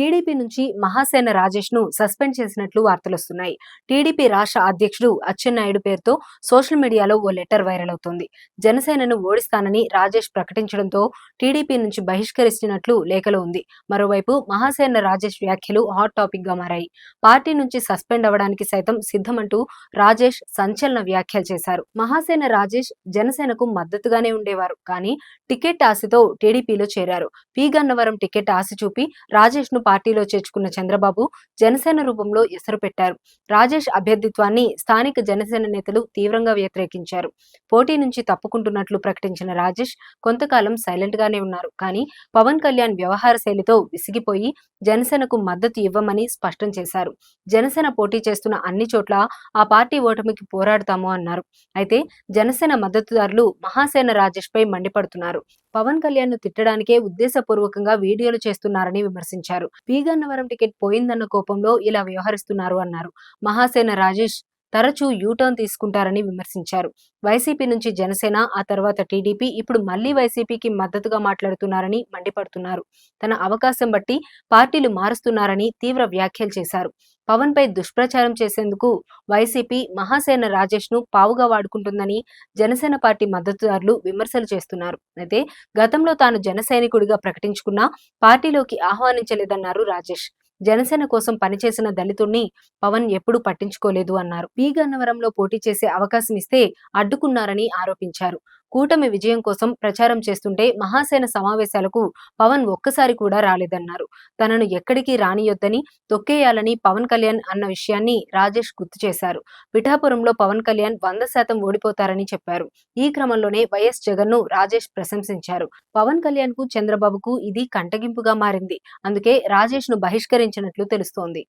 TDP నుంచి మహాసేన రాజేష్ ను suspend చేసినట్లు వార్తలొస్తున్నాయి. టీడీపీ రాష్ట్ర అధ్యక్షుడు అచ్చెన్నాయుడు పేరుతో సోషల్ మీడియాలో ఓ లెటర్ వైరల్ అవుతోంది. జనసేనను ఓడిస్తానని రాజేష్ ప్రకటించడంతో టీడీపీ నుంచి బహిష్కరిస్తున్నట్లు లేఖలో ఉంది. మరోవైపు మహాసేన రాజేష్ వ్యాఖ్యలు హాట్ టాపిక్ గా మారాయి. పార్టీ నుంచి సస్పెండ్ అవ్వడానికి సైతం సిద్ధమంటూ రాజేష్ సంచలన వ్యాఖ్యలు చేశారు. మహాసేన రాజేష్ జనసేనకు మద్దతుగానే ఉండేవారు, కానీ టికెట్ ఆశతో టీడీపీలో చేరారు. పి గన్నవరం టికెట్ ఆశ చూపి రాజేష్ ను పార్టీలో చేర్చుకున్న చంద్రబాబు జనసేన రూపంలో ఎసరు పెట్టారు. రాజేష్ అభ్యర్థిత్వాన్ని స్థానిక జనసేన నేతలు తీవ్రంగా వ్యతిరేకించారు. పోటీ నుంచి తప్పుకుంటున్నట్లు ప్రకటించిన రాజేష్ కొంతకాలం సైలెంట్ గానే ఉన్నారు. కానీ పవన్ కళ్యాణ్ వ్యవహార శైలితో విసిగిపోయి జనసేనకు మద్దతు ఇవ్వమని స్పష్టం చేశారు. జనసేన పోటీ చేస్తున్న అన్ని చోట్ల ఆ పార్టీ ఓటమికి పోరాడతాము అన్నారు. అయితే జనసేన మద్దతుదారులు మహాసేన రాజేష్ పై మండిపడుతున్నారు. పవన్ కళ్యాణ్ ను తిట్టడానికే ఉద్దేశపూర్వకంగా వీడియోలు చేస్తున్నారని విమర్శించారు. పి గన్నవరం టికెట్ పోయిందన్న కోపంలో ఇలా వ్యవహరిస్తున్నారు అన్నారు. మహాసేన రాజేష్ తరచూ యూటర్న్ తీసుకుంటారని విమర్శించారు. వైసీపీ నుంచి జనసేన, ఆ తర్వాత టీడీపీ, ఇప్పుడు మళ్లీ వైసీపీకి మద్దతుగా మాట్లాడుతున్నారని మండిపడుతున్నారు. తన అవకాశం బట్టి పార్టీలు మారుస్తున్నారని తీవ్ర వ్యాఖ్యలు చేశారు. పవన్ పై దుష్ప్రచారం చేసేందుకు వైసీపీ మహాసేన రాజేష్ ను పావుగా వాడుకుంటుందని జనసేన పార్టీ మద్దతుదారులు విమర్శలు చేస్తున్నారు. అయితే గతంలో తాను జన సైనికుడిగా ప్రకటించుకున్నా పార్టీలోకి ఆహ్వానించలేదన్నారు రాజేష్. జనసేన కోసం పనిచేసిన దళితుణ్ణి పవన్ ఎప్పుడూ పట్టించుకోలేదు అన్నారు. పి గన్నవరంలో పోటీ చేసే అవకాశం ఇస్తే అడ్డుకున్నారని ఆరోపించారు. కూటమి విజయం కోసం ప్రచారం చేస్తుంటే మహాసేన సమావేశాలకు పవన్ ఒక్కసారి కూడా రాలేదన్నారు. తనను ఎక్కడికి రానియొద్దని, తొక్కేయాలని పవన్ కళ్యాణ్ అన్న విషయాన్ని రాజేష్ గుర్తు చేశారు. పిఠాపురంలో పవన్ కళ్యాణ్ 100% ఓడిపోతారని చెప్పారు. ఈ క్రమంలోనే వైఎస్ జగన్ ను రాజేష్ ప్రశంసించారు. పవన్ కళ్యాణ్ కు, చంద్రబాబుకు ఇది కంటగింపుగా మారింది. అందుకే రాజేష్ ను బహిష్కరించినట్లు తెలుస్తోంది.